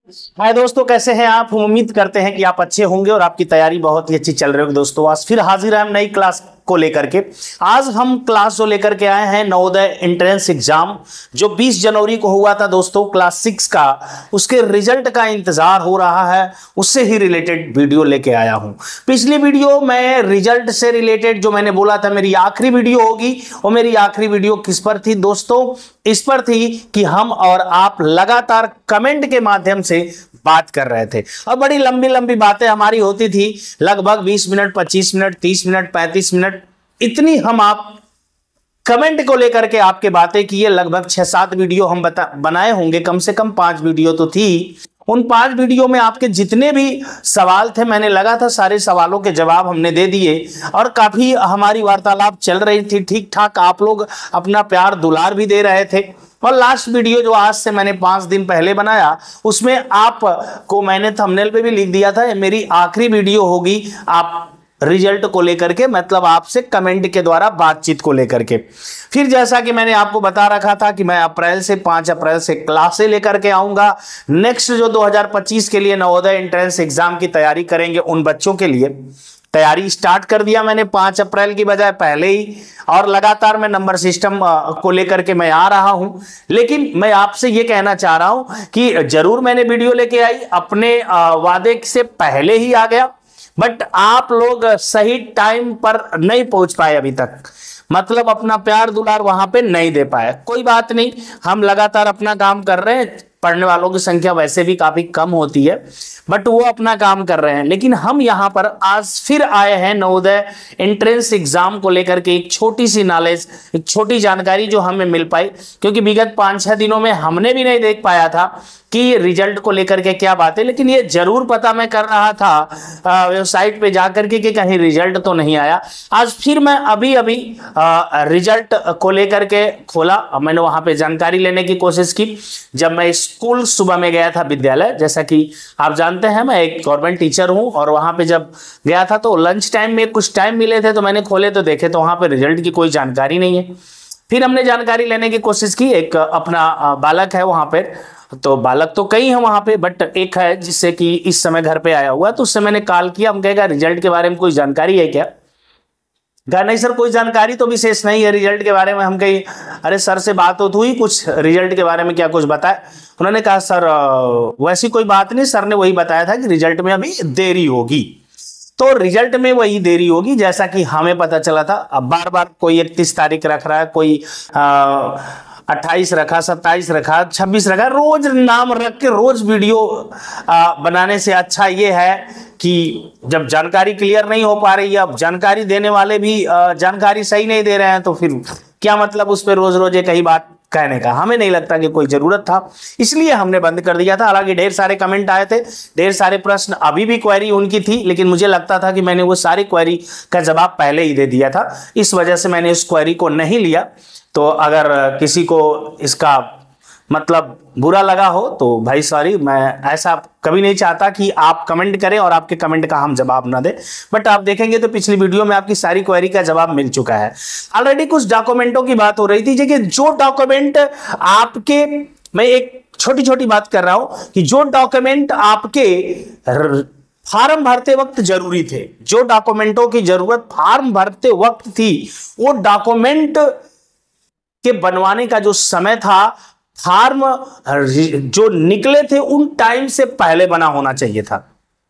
हाय दोस्तों, कैसे हैं आप। हम उम्मीद करते हैं कि आप अच्छे होंगे और आपकी तैयारी बहुत ही अच्छी चल रही होगी। दोस्तों आज फिर हाजिर है हम नई क्लास को लेकर के। आज हम क्लास जो लेकर के आए हैं नवोदय एंट्रेंस एग्जाम जो 20 जनवरी को हुआ था दोस्तों क्लास 6 का, उसके रिजल्ट का इंतजार हो रहा है, उससे ही रिलेटेड वीडियो लेके आया हूं। पिछली वीडियो में रिजल्ट से रिलेटेड जो मैंने बोला था मेरी आखिरी वीडियो होगी, और मेरी आखिरी वीडियो किस पर थी दोस्तों? इस पर थी कि हम और आप लगातार कमेंट के माध्यम से बात कर रहे थे और बड़ी लंबी लंबी बातें हमारी होती थी, लगभग 20 मिनट, 25 मिनट, 30 मिनट, 35 मिनट, इतनी हम आप कमेंट को लेकर के आपके बातें किए। लगभग 6-7 वीडियो हम बनाए होंगे, कम से कम 5 वीडियो तो थी। उन 5 वीडियो में आपके जितने भी सवाल थे मैंने लगा था सारे सवालों के जवाब हमने दे दिए और काफी हमारी वार्तालाप चल रही थी ठीक ठाक। आप लोग अपना प्यार दुलार भी दे रहे थे। और लास्ट वीडियो जो आज से मैंने 5 दिन पहले बनाया उसमें आपको मैंने थंबनेल पे भी लिख दिया था मेरी आखिरी वीडियो होगी आप रिजल्ट को लेकर के, मतलब आपसे कमेंट के द्वारा बातचीत को लेकर के। फिर जैसा कि मैंने आपको बता रखा था कि मैं 5 अप्रैल से क्लासें लेकर के आऊंगा। नेक्स्ट जो 2025 के लिए नवोदय एंट्रेंस एग्जाम की तैयारी करेंगे उन बच्चों के लिए तैयारी स्टार्ट कर दिया मैंने 5 अप्रैल की बजाय पहले ही, और लगातार मैं नंबर सिस्टम को लेकर के मैं आ रहा हूं। लेकिन मैं आपसे ये कहना चाह रहा हूं कि जरूर मैंने वीडियो लेके आई, अपने वादे से पहले ही आ गया, बट आप लोग सही टाइम पर नहीं पहुंच पाए अभी तक, मतलब अपना प्यार दुलार वहां पे नहीं दे पाए। कोई बात नहीं, हम लगातार अपना काम कर रहे हैं। पढ़ने वालों की संख्या वैसे भी काफी कम होती है, बट वो अपना काम कर रहे हैं। लेकिन हम यहां पर आज फिर आए हैं नवोदय एंट्रेंस एग्जाम को लेकर के एक छोटी सी नॉलेज, एक छोटी जानकारी जो हमें मिल पाई, क्योंकि विगत 5-6 दिनों में हमने भी नहीं देख पाया था कि रिजल्ट को लेकर के क्या बात है। लेकिन ये जरूर पता मैं कर रहा था वेबसाइट पे जाकर के कि कहीं रिजल्ट तो नहीं आया। आज फिर मैं अभी रिजल्ट को लेकर के खोला, मैंने वहां पे जानकारी लेने की कोशिश की। जब मैं स्कूल सुबह में गया था विद्यालय, जैसा कि आप जानते हैं मैं एक गवर्नमेंट टीचर हूं, और वहां पे जब गया था तो लंच टाइम में कुछ टाइम मिले थे तो मैंने खोले तो देखे तो वहां पे रिजल्ट की कोई जानकारी नहीं है। फिर हमने जानकारी लेने की कोशिश की, एक अपना बालक है वहां पे, तो बालक तो कई है वहां पे, बट एक है जिससे कि इस समय घर पे आया हुआ, तो उससे मैंने कॉल किया। हम कहेगा रिजल्ट के बारे में कोई जानकारी है क्या? कहा नहीं सर कोई जानकारी तो विशेष नहीं है रिजल्ट के बारे में। हम कही अरे सर से बात हो हुई कुछ रिजल्ट के बारे में, क्या कुछ बताए? उन्होंने कहा सर वैसी कोई बात नहीं, सर ने वही बताया था कि रिजल्ट में अभी देरी होगी। तो रिजल्ट में वही देरी होगी जैसा कि हमें पता चला था। अब बार बार कोई 31 तारीख रख रहा है, कोई 28 रखा, 27 रखा, 26 रखा, रोज नाम रख के रोज वीडियो बनाने से अच्छा ये है कि जब जानकारी क्लियर नहीं हो पा रही है, अब जानकारी देने वाले भी जानकारी सही नहीं दे रहे हैं, तो फिर क्या मतलब उस पर रोज रोज एक ही बात कहने का? हमें नहीं लगता कि कोई जरूरत था, इसलिए हमने बंद कर दिया था। हालांकि ढेर सारे कमेंट आए थे, ढेर सारे प्रश्न, अभी भी क्वेरी उनकी थी, लेकिन मुझे लगता था कि मैंने वो सारी क्वेरी का जवाब पहले ही दे दिया था, इस वजह से मैंने इस क्वेरी को नहीं लिया। तो अगर किसी को इसका मतलब बुरा लगा हो तो भाई सॉरी, मैं ऐसा कभी नहीं चाहता कि आप कमेंट करें और आपके कमेंट का हम जवाब ना दें। बट आप देखेंगे तो पिछली वीडियो में आपकी सारी क्वेरी का जवाब मिल चुका है। ऑलरेडी कुछ डॉक्यूमेंटों की बात हो रही थी कि जो डॉक्यूमेंट आपके, मैं एक छोटी छोटी बात कर रहा हूं कि जो डॉक्यूमेंट आपके फॉर्म भरते वक्त जरूरी थे, जो डॉक्यूमेंटों की जरूरत फॉर्म भरते वक्त थी, वो डॉक्यूमेंट के बनवाने का जो समय था, फॉर्म जो निकले थे उन टाइम से पहले बना होना चाहिए था।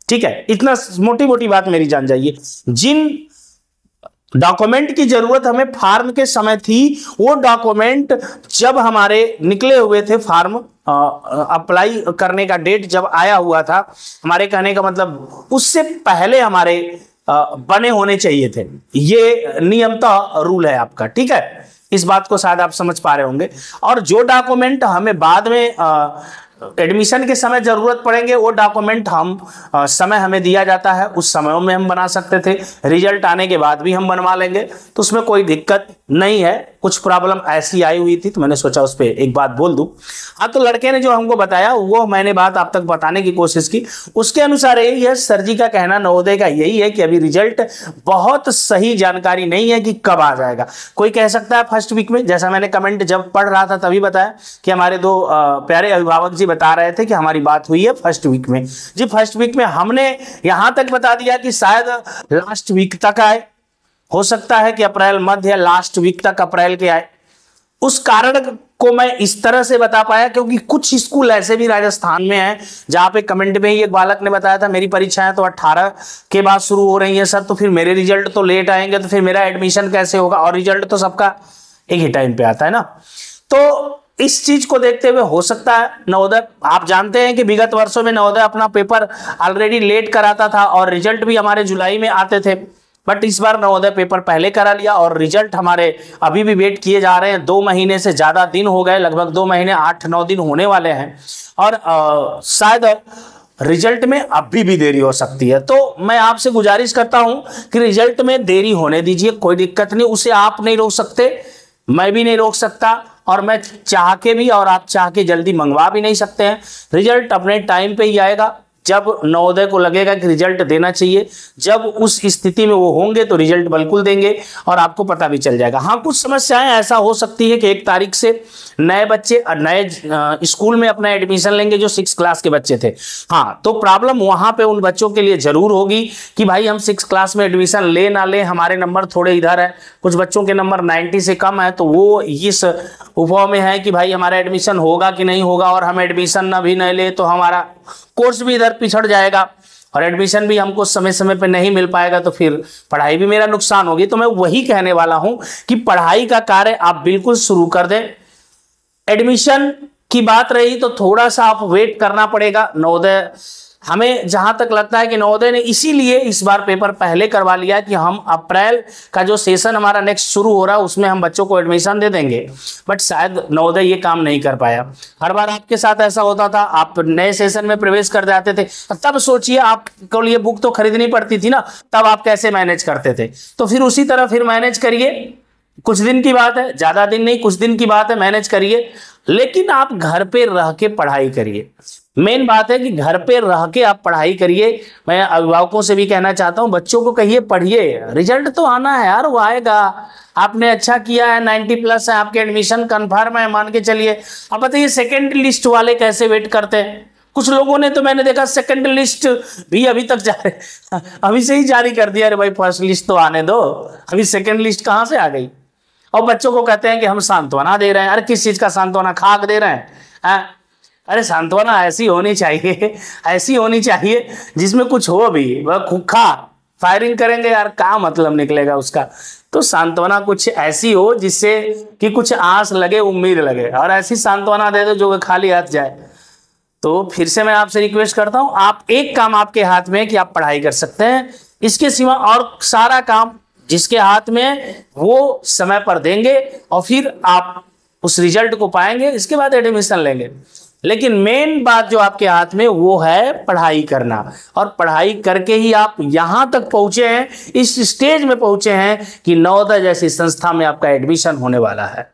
ठीक है, इतना मोटी मोटी बात मेरी जान जाइए। जिन डॉक्यूमेंट की जरूरत हमें फॉर्म के समय थी, वो डॉक्यूमेंट जब हमारे निकले हुए थे, फॉर्म अप्लाई करने का डेट जब आया हुआ था, हमारे कहने का मतलब उससे पहले हमारे बने होने चाहिए थे। ये नियमतः रूल है आपका। ठीक है, इस बात को शायद आप समझ पा रहे होंगे। और जो डॉक्यूमेंट हमें बाद में एडमिशन के समय जरूरत पड़ेंगे, वो डॉक्यूमेंट हम समय हमें दिया जाता है, उस समयों में हम बना सकते थे, रिजल्ट आने के बाद भी हम बनवा लेंगे, तो उसमें कोई दिक्कत नहीं है। कुछ प्रॉब्लम ऐसी आई हुई थी तो मैंने सोचा उस पर एक बात बोल दूं। हाँ, तो लड़के ने जो हमको बताया वो मैंने बात आप तक बताने की कोशिश की। उसके अनुसार यही है, सर जी का कहना नवोदय का यही है कि अभी रिजल्ट बहुत सही जानकारी नहीं है कि कब आ जाएगा। कोई कह सकता है फर्स्ट वीक में, जैसा मैंने कमेंट जब पढ़ रहा था तभी बताया कि हमारे 2 प्यारे अभिभावक जी जी बता रहे थे कि हमारी बात हुई है फर्स्ट वीक में। जी फर्स्ट वीक में हमने यहां तक बता दिया कि शायद लास्ट वीक तक आए, हो सकता है कि अप्रैल मध्य या लास्ट वीक तक अप्रैल के आए। उस कारण को मैं इस तरह से बता पाया क्योंकि कुछ स्कूल ऐसे भी राजस्थान में हैं जहां पे कमेंट में ही एक बालक ने बताया था मेरी परीक्षाएं तो 18 के बाद शुरू हो रही हैं सर, तो फिर मेरे रिजल्ट तो लेट आएंगे, तो फिर मेरा एडमिशन कैसे होगा, और रिजल्ट तो सबका एक ही टाइम पे आता है ना। तो इस चीज को देखते हुए हो सकता है नवोदय, आप जानते हैं कि विगत वर्षों में नवोदय अपना पेपर ऑलरेडी लेट कराता था और रिजल्ट भी हमारे जुलाई में आते थे, बट इस बार नवोदय पेपर पहले करा लिया और रिजल्ट हमारे अभी भी वेट किए जा रहे हैं। 2 महीने से ज्यादा दिन हो गए, लगभग 2 महीने 8-9 दिन होने वाले हैं और शायद रिजल्ट में अभी भी देरी हो सकती है। तो मैं आपसे गुजारिश करता हूं कि रिजल्ट में देरी होने दीजिए, कोई दिक्कत नहीं, उसे आप नहीं रोक सकते, मैं भी नहीं रोक सकता और मैं चाह के भी और आप चाह के जल्दी मंगवा भी नहीं सकते हैं। रिजल्ट अपने टाइम पे ही आएगा, जब नवोदय को लगेगा कि रिजल्ट देना चाहिए, जब उस स्थिति में वो होंगे तो रिजल्ट बिल्कुल देंगे और आपको पता भी चल जाएगा। हाँ, कुछ समस्याएं ऐसा हो सकती है कि 1 तारीख से नए बच्चे नए स्कूल में अपना एडमिशन लेंगे जो 6 क्लास के बच्चे थे। हाँ, तो प्रॉब्लम वहां पे उन बच्चों के लिए जरूर होगी कि भाई हम 6 क्लास में एडमिशन ले ना ले, हमारे नंबर थोड़े इधर है, कुछ बच्चों के नंबर 90 से कम है, तो वो इस उपाय में है कि भाई हमारा एडमिशन होगा कि नहीं होगा, और हम एडमिशन ना भी नहीं ले तो हमारा कोर्स भी इधर पिछड़ जाएगा और एडमिशन भी हमको समय समय पे नहीं मिल पाएगा, तो फिर पढ़ाई भी मेरा नुकसान होगी। तो मैं वही कहने वाला हूं कि पढ़ाई का कार्य आप बिल्कुल शुरू कर दें। एडमिशन की बात रही तो थोड़ा सा आप वेट करना पड़ेगा। नवोदय, हमें जहां तक लगता है कि नवोदय ने इसीलिए इस बार पेपर पहले करवा लिया कि हम अप्रैल का जो सेशन हमारा नेक्स्ट शुरू हो रहा है उसमें हम बच्चों को एडमिशन दे देंगे, बट शायद नवोदय ये काम नहीं कर पाया। हर बार आपके साथ ऐसा होता था, आप नए सेशन में प्रवेश कर जाते थे, तब सोचिए आपको लिए बुक तो खरीदनी पड़ती थी ना, तब आप कैसे मैनेज करते थे। तो फिर उसी तरह फिर मैनेज करिए, कुछ दिन की बात है, ज्यादा दिन नहीं, कुछ दिन की बात है, मैनेज करिए, लेकिन आप घर पे रह के पढ़ाई करिए। मेन बात है कि घर पे रह के आप पढ़ाई करिए। मैं अभिभावकों से भी कहना चाहता हूं, बच्चों को कहिए पढ़िए, रिजल्ट तो आना है यार, वो आएगा। आपने अच्छा किया है, 90+ है, आपके एडमिशन कन्फर्म है, मान के चलिए। अब बताइए सेकेंड लिस्ट वाले कैसे वेट करते हैं। कुछ लोगों ने तो मैंने देखा सेकंड लिस्ट भी अभी तक अभी से ही जारी कर दिया, अरे भाई फर्स्ट लिस्ट तो आने दो, अभी सेकंड लिस्ट कहां से आ गई। और बच्चों को कहते हैं कि हम सांत्वना दे रहे हैं। अरे किस चीज का सांत्वना, खाक दे रहे हैं? अरे सांत्वना ऐसी होनी चाहिए, ऐसी होनी चाहिए जिसमें कुछ हो भी, वह खुखा फायरिंग करेंगे यार, क्या मतलब निकलेगा उसका। तो सांत्वना कुछ ऐसी हो जिससे कि कुछ आस लगे, उम्मीद लगे, और ऐसी सांत्वना दे दो जो खाली हाथ जाए। तो फिर से मैं आपसे रिक्वेस्ट करता हूं, आप एक काम आपके हाथ में है कि आप पढ़ाई कर सकते हैं, इसके सिवा और सारा काम जिसके हाथ में वो समय पर देंगे और फिर आप उस रिजल्ट को पाएंगे, इसके बाद एडमिशन लेंगे। लेकिन मेन बात जो आपके हाथ में वो है पढ़ाई करना, और पढ़ाई करके ही आप यहां तक पहुंचे हैं, इस स्टेज में पहुंचे हैं कि नवोदय जैसी संस्था में आपका एडमिशन होने वाला है।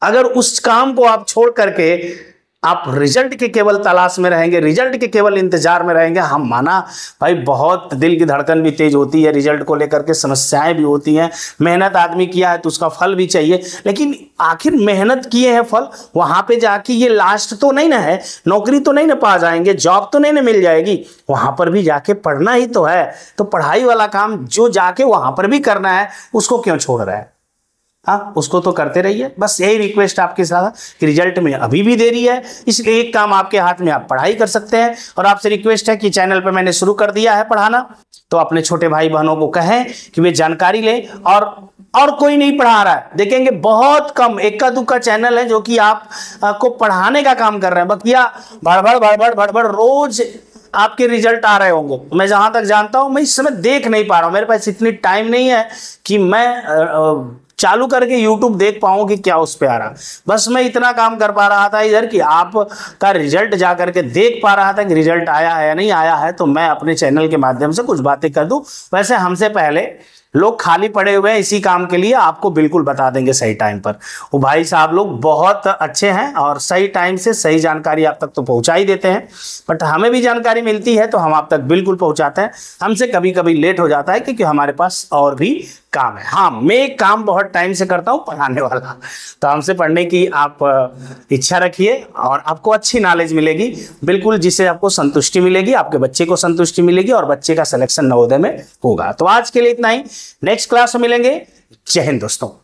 अगर उस काम को आप छोड़ करके आप रिजल्ट के केवल तलाश में रहेंगे, रिजल्ट के केवल इंतजार में रहेंगे, हम माना भाई बहुत दिल की धड़कन भी तेज होती है, रिजल्ट को लेकर के समस्याएं भी होती हैं, मेहनत आदमी किया है तो उसका फल भी चाहिए, लेकिन आखिर मेहनत किए हैं फल, वहां पे जाके ये लास्ट तो नहीं ना है, नौकरी तो नहीं ना पा जाएंगे, जॉब तो नहीं ना मिल जाएगी, वहां पर भी जाके पढ़ना ही तो है। तो पढ़ाई वाला काम जो जाके वहां पर भी करना है, उसको क्यों छोड़ रहा है? हाँ, उसको तो करते रहिए। बस यही रिक्वेस्ट आपके साथ कि रिजल्ट में अभी भी देरी है, इसलिए एक काम आपके हाथ में, आप पढ़ाई कर सकते हैं। और आपसे रिक्वेस्ट है कि चैनल पे मैंने शुरू कर दिया है पढ़ाना, तो अपने छोटे भाई बहनों को कहें कि वे जानकारी लें। और कोई नहीं पढ़ा रहा है, देखेंगे बहुत कम, इक्का दुक्का चैनल है जो कि आप को पढ़ाने का काम कर रहे हैं, बकिया भड़बड़ रोज आपके रिजल्ट आ रहे होंगे। मैं जहां तक जानता हूं, मैं इस समय देख नहीं पा रहा हूं, मेरे पास इतनी टाइम नहीं है कि मैं चालू करके YouTube देख पाऊं कि क्या उस पे आ रहा। बस मैं इतना काम कर पा रहा था इधर कि आपका रिजल्ट जा करके देख पा रहा था कि रिजल्ट आया है या नहीं आया है, तो मैं अपने चैनल के माध्यम से कुछ बातें कर दूं। वैसे हमसे पहले लोग खाली पड़े हुए हैं इसी काम के लिए, आपको बिल्कुल बता देंगे सही टाइम पर। वो भाई साहब लोग बहुत अच्छे हैं और सही टाइम से सही जानकारी आप तक तो पहुंचा ही देते हैं, बट हमें भी जानकारी मिलती है तो हम आप तक बिल्कुल पहुंचाते हैं। हमसे कभी कभी लेट हो जाता है क्योंकि हमारे पास और भी काम है। हाँ, मैं एक काम बहुत टाइम से करता हूँ, पढ़ाने वाला, तो हमसे पढ़ने की आप इच्छा रखिए और आपको अच्छी नॉलेज मिलेगी बिल्कुल, जिससे आपको संतुष्टि मिलेगी, आपके बच्चे को संतुष्टि मिलेगी और बच्चे का सिलेक्शन नवोदय में होगा। तो आज के लिए इतना ही, नेक्स्ट क्लास में मिलेंगे। जय हिंद दोस्तों।